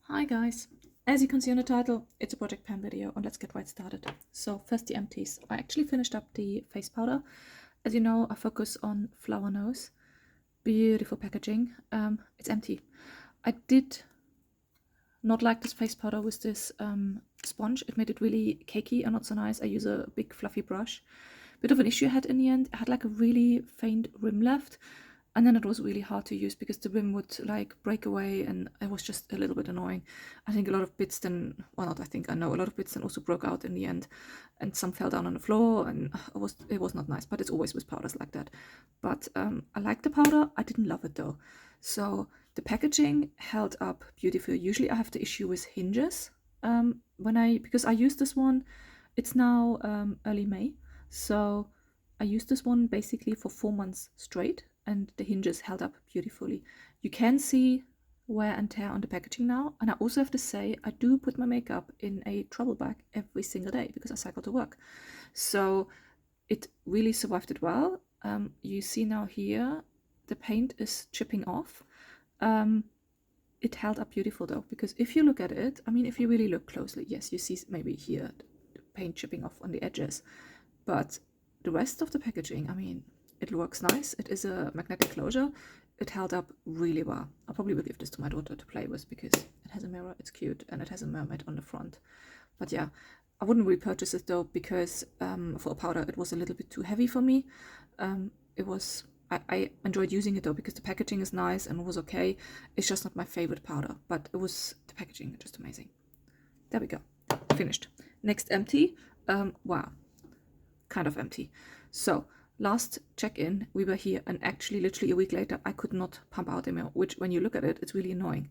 Hi guys, as you can see on the title, it's a project pan video and let's get right started. So first the empties. I actually finished up the face powder. As you know, I focus on flower nose. Beautiful packaging. It's empty. I did not like this face powder with this sponge. It made it really cakey and not so nice. I use a big fluffy brush. Bit of an issue I had in the end. I had like a really faint rim left. And then it was really hard to use because the rim would like break away and it was just a little bit annoying. I think a lot of bits then, well not I think, I know a lot of bits then also broke out in the end and some fell down on the floor and it was not nice, but it's always with powders like that. But I like the powder, I didn't love it though. So the packaging held up beautifully. Usually I have the issue with hinges because I used this one, it's now early May, so I used this one basically for 4 months straight and the hinges held up beautifully. You can see wear and tear on the packaging now, and I also have to say I do put my makeup in a travel bag every single day because I cycle to work. So it really survived it well. You see now here the paint is chipping off. It held up beautiful though, because if you look at it, I mean if you really look closely, yes, you see maybe here the paint chipping off on the edges, but the rest of the packaging, I mean, it works nice. It is a magnetic closure. It held up really well. I probably will give this to my daughter to play with because it has a mirror, it's cute, and it has a mermaid on the front. But yeah, I wouldn't repurchase it though because for a powder it was a little bit too heavy for me. I enjoyed using it though because the packaging is nice and it was okay. It's just not my favorite powder, but it was the packaging just amazing. There we go, finished. Next empty. Wow, kind of empty. So last check-in, we were here, and actually literally a week later, I could not pump out anymore, which when you look at it, it's really annoying.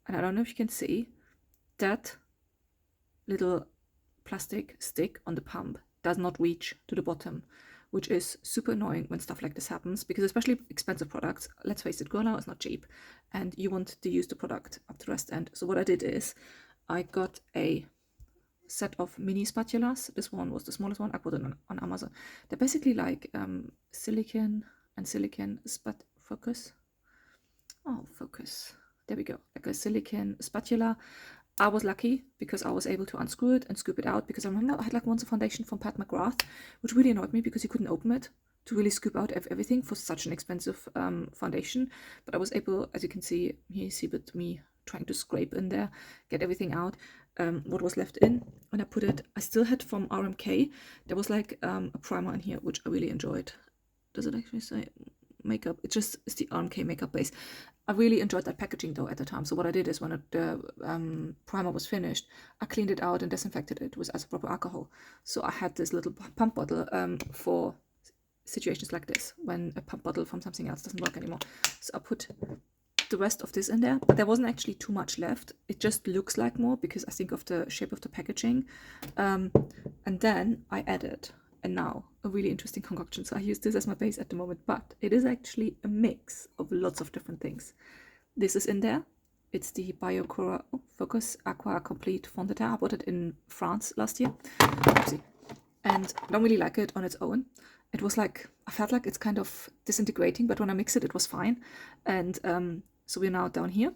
And I don't know if you can see that little plastic stick on the pump does not reach to the bottom, which is super annoying when stuff like this happens, because especially expensive products, let's face it, Gorilla is not cheap, and you want to use the product up to the rest end. So what I did is I got a set of mini spatulas. This one was the smallest one. I put it on Amazon. They're basically like silicone and silicone focus. Oh, focus. There we go. Like a silicone spatula. I was lucky because I was able to unscrew it and scoop it out, because I remember I had like once a foundation from Pat McGrath, which really annoyed me because you couldn't open it to really scoop out everything for such an expensive foundation. But I was able, as you can see, here you see but me trying to scrape in there, get everything out, what was left in, and I put it. I still had from RMK, there was like a primer in here which I really enjoyed. Does it actually say makeup? It's the RMK makeup base. I really enjoyed that packaging though at the time. So what I did is when the primer was finished, I cleaned it out and disinfected it with isopropyl alcohol. So I had this little pump bottle for situations like this, when a pump bottle from something else doesn't work anymore. So I put the rest of this in there, but there wasn't actually too much left. It just looks like more because I think of the shape of the packaging. And then I added, and now a really interesting concoction. So I use this as my base at the moment, but it is actually a mix of lots of different things. This is in there. It's the Biocura Focus Aqua Complete Fond de Teint. I bought it in France last year. Oopsie. And I don't really like it on its own. It was like, I felt like it's kind of disintegrating, but when I mix it, it was fine. And so we're now down here.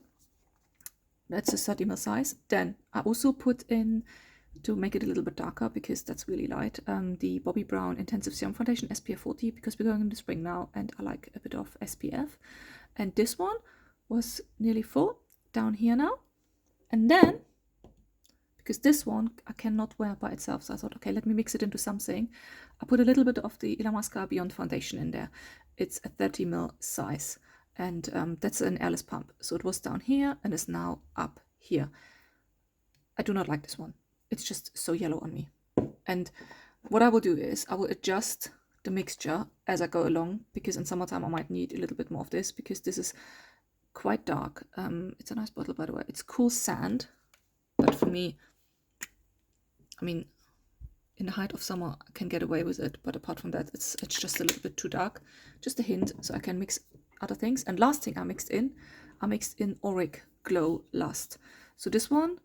That's a 30 ml size. Then I also put in, to make it a little bit darker because that's really light, the Bobbi Brown Intensive Serum Foundation SPF 40, because we're going in the spring now and I like a bit of SPF. And this one was nearly full down here now. And then, because this one I cannot wear by itself, so I thought, okay, let me mix it into something. I put a little bit of the La Mascara Beyond Foundation in there. It's a 30 ml size, and that's an airless pump. So it was down here and is now up here. I do not like this one. It's just so yellow on me. And what I will do is I will adjust the mixture as I go along, because in summertime I might need a little bit more of this, because this is quite dark. It's a nice bottle, by the way. It's Cool Sand, but for me, I mean, in the height of summer, I can get away with it, but apart from that, it's just a little bit too dark. Just a hint, so I can mix other things. And last thing I mixed in Auric Glow Lust. So this one,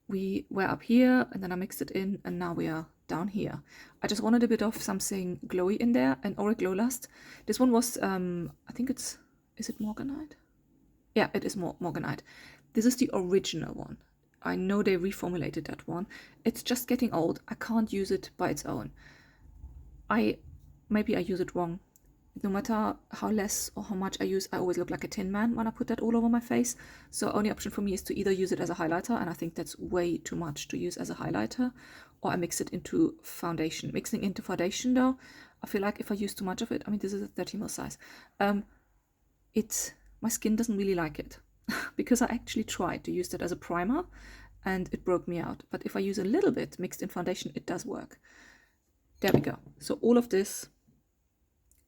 we were up here, and then I mixed it in, and now we are down here. I just wanted a bit of something glowy in there, and Auric Glow Lust. This one was, I think is it Morganite? Yeah, it is Morganite. This is the original one. I know they reformulated that one. It's just getting old. I can't use it by its own. Maybe I use it wrong. No matter how less or how much I use, I always look like a tin man when I put that all over my face. So only option for me is to either use it as a highlighter, and I think that's way too much to use as a highlighter, or I mix it into foundation. Mixing into foundation though, I feel like if I use too much of it, I mean, this is a 30 ml size, my skin doesn't really like it because I actually tried to use that as a primer and it broke me out. But if I use a little bit mixed in foundation, it does work. There we go. So all of this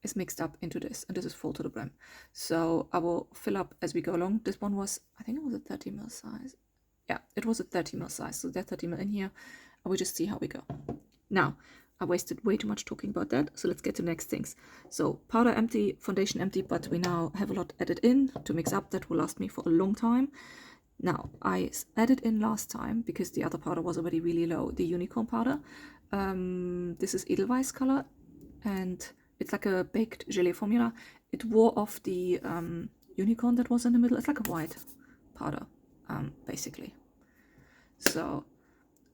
is mixed up into this, and this is full to the brim. So I will fill up as we go along. This one was, I think it was a 30 ml size. Yeah, it was a 30 ml size. So there's 30 ml in here. I will just see how we go. Now, I wasted way too much talking about that. So let's get to the next things. So powder empty, foundation empty, but we now have a lot added in to mix up. That will last me for a long time. Now, I added in last time, because the other powder was already really low, the unicorn powder. This is Edelweiss color, and it's like a baked gelée formula. It wore off the unicorn that was in the middle. It's like a white powder, basically. So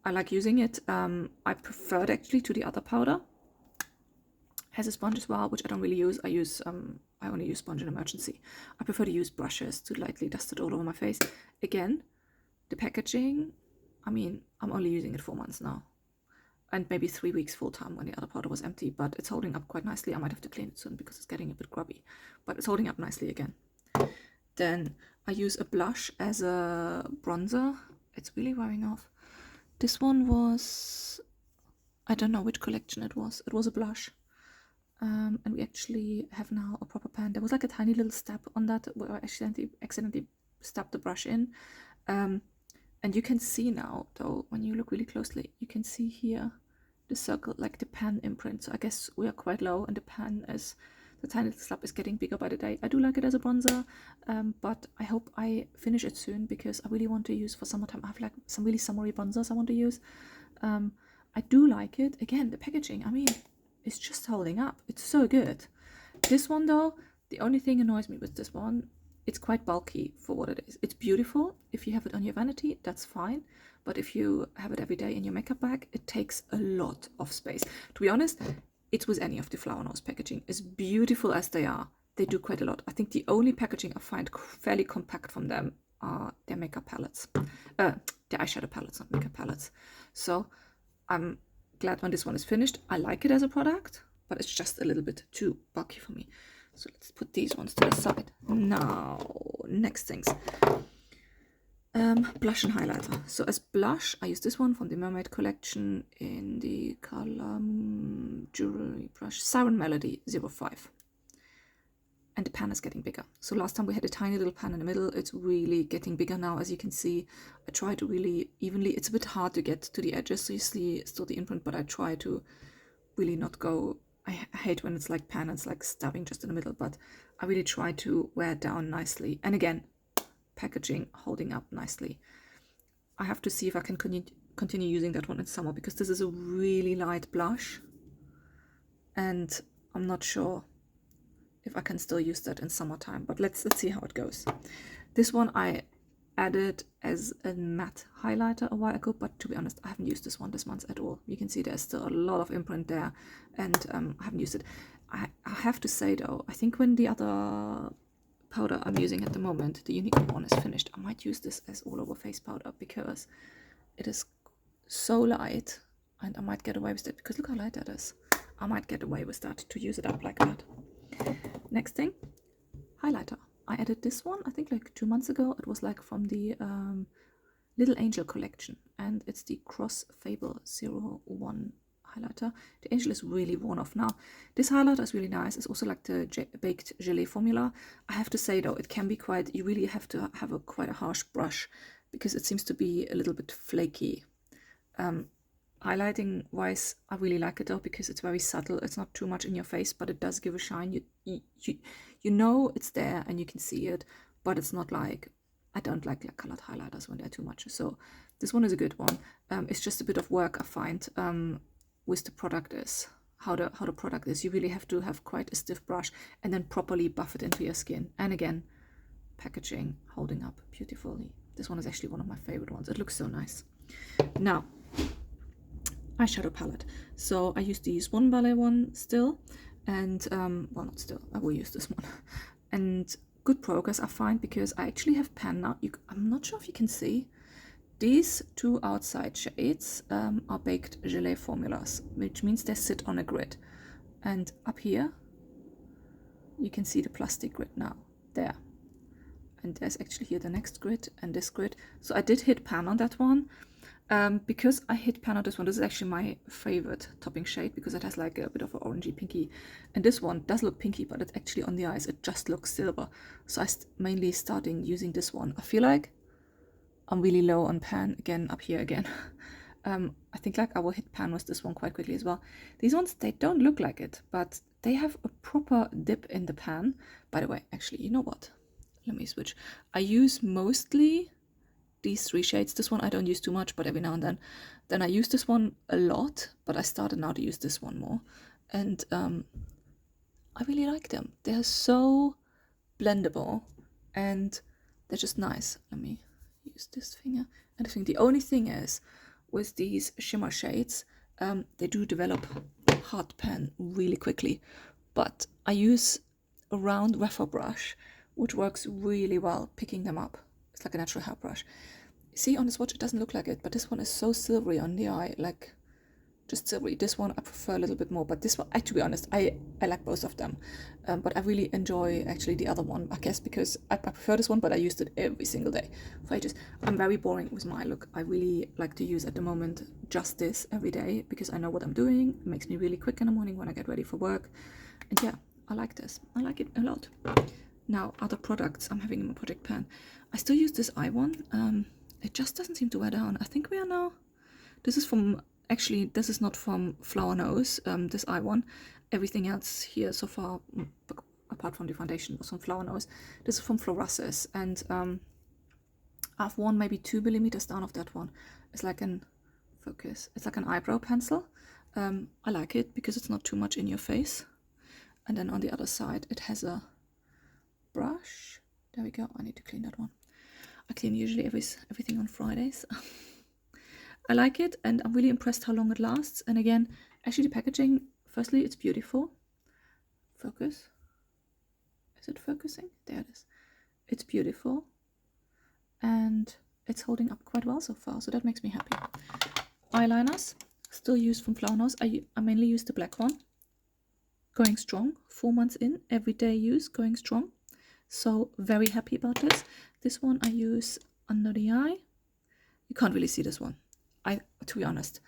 I like using it. I prefer it actually to the other powder. Has a sponge as well, which I don't really use. I only use sponge in emergency. I prefer to use brushes to lightly dust it all over my face. Again, the packaging, I mean, I'm only using it 4 months now. And maybe 3 weeks full time when the other powder was empty, but it's holding up quite nicely. I might have to clean it soon because it's getting a bit grubby, but it's holding up nicely again. Then I use a blush as a bronzer. It's really wearing off. This one was, I don't know which collection it was. It was a blush. And we actually have now a proper pan. There was like a tiny little step on that where I accidentally stabbed the brush in. And you can see now, though, when you look really closely, you can see here the circle, like the pan imprint. So I guess we are quite low, and the pan is, the tiny little slab is getting bigger by the day. I do like it as a bronzer, but I hope I finish it soon because I really want to use for summertime. I have like some really summery bronzers I want to use. I do like it. Again, the packaging, I mean, it's just holding up. It's so good. This one though, the only thing annoys me with this one, it's quite bulky for what it is. It's beautiful. If you have it on your vanity, that's fine. But if you have it every day in your makeup bag, it takes a lot of space. To be honest, it's with any of the Flower Nose packaging. As beautiful as they are, they do quite a lot. I think the only packaging I find fairly compact from them are their makeup palettes. Their eyeshadow palettes, not makeup palettes. So I'm glad when this one is finished. I like it as a product, but it's just a little bit too bulky for me. So let's put these ones to the side. Now, next things. Blush and highlighter. So as blush, I use this one from the Mermaid collection in the color Jewelry Brush Siren Melody 05. And the pan is getting bigger. So last time we had a tiny little pan in the middle. It's really getting bigger now, as you can see. I try to really evenly, it's a bit hard to get to the edges, so you see still the imprint, but I try to really not go, I hate when it's like pan, it's like stabbing just in the middle, but I really try to wear it down nicely. And again, packaging holding up nicely. I have to see if I can continue using that one in summer, because this is a really light blush, and I'm not sure if I can still use that in summertime, but let's see how it goes. This one I added as a matte highlighter a while ago, but to be honest, I haven't used this one this month at all. You can see there's still a lot of imprint there, and I haven't used it. I have to say though, I think when the other powder I'm using at the moment, the unicorn one, is finished, I might use this as all over face powder because it is so light, and I might get away with it because look how light that is. I might get away with that, to use it up like that. Next thing, highlighter. I added this one, I think like 2 months ago. It was like from the Little Angel collection, and it's the Cross Fable 01 highlighter. The Angel is really worn off now. This highlighter is really nice. It's also like the baked gelée formula. I have to say though, it can be quite, you really have to have quite a harsh brush because it seems to be a little bit flaky. Highlighting wise, I really like it though because it's very subtle. It's not too much in your face, but it does give a shine. You know it's there and you can see it, but it's not like, I don't like colored highlighters when they're too much. So this one is a good one. It's just a bit of work, I find, with the product is how the product is. You really have to have quite a stiff brush and then properly buff it into your skin. And again, packaging holding up beautifully. This one is actually one of my favorite ones. It looks so nice. Now, eyeshadow palette. So I use the Swan Ballet one still, and well, not still, I will use this one. And good progress I find, because I actually have pan now. I'm not sure if you can see. These two outside shades are baked gelée formulas, which means they sit on a grid. And up here, you can see the plastic grid now, there. And there's actually here the next grid and this grid. So I did hit pan on that one. Because I hit pan on this one, this is actually my favorite topping shade, because it has like a bit of an orangey pinky. And this one does look pinky, but it's actually on the eyes, it just looks silver. So I mainly starting using this one. I feel like I'm really low on pan again up here again. I think like I will hit pan with this one quite quickly as well. These ones, they don't look like it, but they have a proper dip in the pan. By the way, actually, you know what? Let me switch. I use mostly these three shades. This one I don't use too much, but every now and then. Then I use this one a lot, but I started now to use this one more. And I really like them. They're so blendable and they're just nice. Let me use this finger. And I think the only thing is, with these shimmer shades, they do develop hard pan really quickly. But I use a round refer brush, which works really well picking them up. It's like a natural hair brush. See, on the swatch it doesn't look like it, but this one is so silvery on the eye, like just silvery. This one I prefer a little bit more, but this one, to be honest, I like both of them. But I really enjoy actually the other one, I guess, because I prefer this one, but I used it every single day for ages. I'm very boring with my look. I really like to use at the moment just this every day, because I know what I'm doing. It makes me really quick in the morning when I get ready for work. And yeah, I like this. I like it a lot. Now, other products I'm having in my project pan. I still use this eye one. It just doesn't seem to wear down. I think we are now... This is from... Actually, this is not from Flower Nose, this eye one. Everything else here so far, apart from the foundation, was from Flower Nose. This is from Florasis, and I've worn maybe 2 millimeters down of that one. It's like an... Focus. It's like an eyebrow pencil. I like it because it's not too much in your face. And then on the other side, it has a brush. There we go. I need to clean that one. I clean usually everything on Fridays. I like it, and I'm really impressed how long it lasts. And again, actually the packaging, firstly, it's beautiful. Focus. Is it focusing? There it is. It's beautiful. And it's holding up quite well so far, so that makes me happy. Eyeliners, still used from Flower Nose. I mainly use the black one. Going strong, 4 months in, everyday use, going strong. So very happy about this. This one I use under the eye. You can't really see this one, to be honest.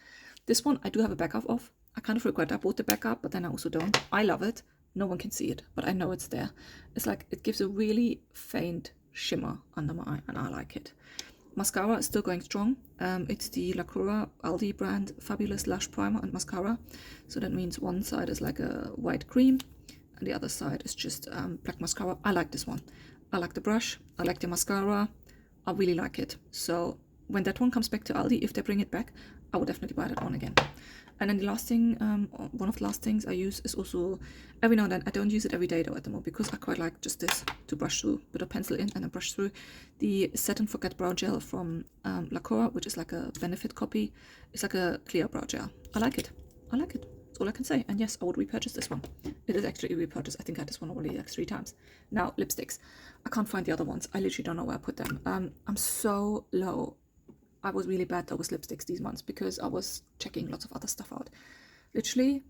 This one I do have a backup of. I kind of regret I bought the backup, but then I also don't. I love it. No one can see it, but I know it's there. It's like, it gives a really faint shimmer under my eye, and I like it. Mascara is still going strong. It's the La Aldi brand Fabulous Lash Primer and Mascara. So that means one side is like a white cream, and the other side is just black mascara. I like this one. I like the brush. I like the mascara. I really like it. So when that one comes back to Aldi, if they bring it back, I will definitely buy that one again. And then the last thing, one of the last things I use is also, every now and then, I don't use it every day though at the moment, because I quite like just this to brush through, put a pencil in and then brush through. The Set and Forget Brow Gel from La.4, which is like a Benefit copy. It's like a clear brow gel. I like it. I like it. That's all I can say. And yes, I would repurchase this one. It is actually a repurchase. I think I had this one already like 3 times. Now, lipsticks. I can't find the other ones. I literally don't know where I put them. I'm so low. I was really bad though with lipsticks these months, because I was checking lots of other stuff out. Literally,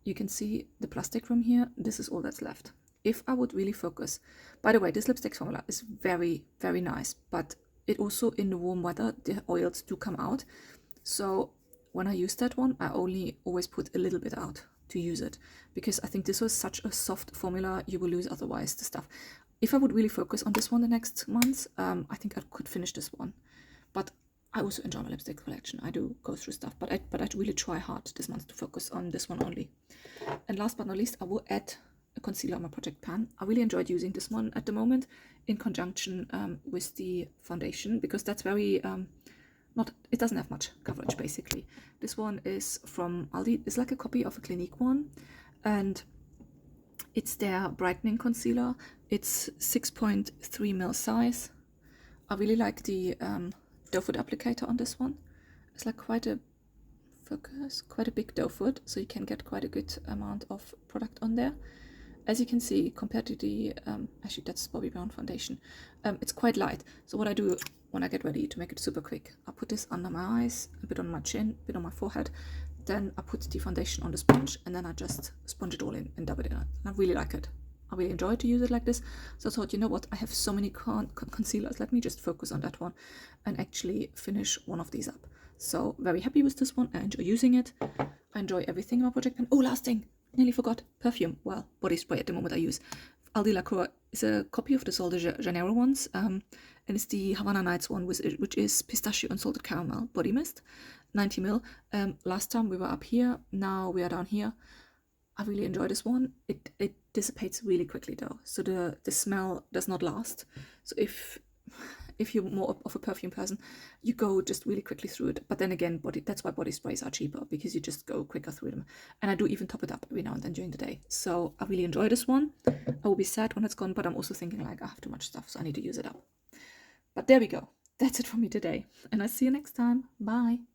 you can see the plastic from here. This is all that's left. If I would really focus... By the way, this lipstick formula is very, very nice, but it also, in the warm weather, the oils do come out. So when I use that one, I only always put a little bit out to use it, because I think this was such a soft formula, you will lose otherwise the stuff. If I would really focus on this one the next months, I think I could finish this one. But I also enjoy my lipstick collection. I do go through stuff, but I really try hard this month to focus on this one only. And last but not least, I will add a concealer on my project pan. I really enjoyed using this one at the moment in conjunction with the foundation, because that's very it doesn't have much coverage basically. This one is from Aldi. It's like a copy of a Clinique one, and it's their brightening concealer. It's 6.3 ml size. I really like the doe foot applicator on this one. It's like quite a big doe foot, so you can get quite a good amount of product on there. As you can see, compared to the, actually that's Bobbi Brown foundation, it's quite light. So what I do when I get ready to make it super quick, I put this under my eyes, a bit on my chin, a bit on my forehead, then I put the foundation on the sponge, and then I just sponge it all in and dab it in. And I really like it. I really enjoy to use it like this. So I thought, you know what, I have so many concealers, let me just focus on that one and actually finish one of these up. So very happy with this one. I enjoy using it. I enjoy everything in my project pen. Oh, last thing, nearly forgot, perfume. Well, body spray at the moment I use. Aldi La Croix is a copy of the Sol de Janeiro ones, and it's the Havana Nights one, which is pistachio and salted caramel body mist, 90 ml. Last time we were up here, now we are down here. I really enjoy this one. It dissipates really quickly though, so the smell does not last. So if you're more of a perfume person, you go just really quickly through it. But then again, that's why body sprays are cheaper, because you just go quicker through them. And I do even top it up every now and then during the day. So I really enjoy this one. I will be sad when it's gone, but I'm also thinking like I have too much stuff, so I need to use it up. But there we go. That's it for me today. And I'll see you next time. Bye.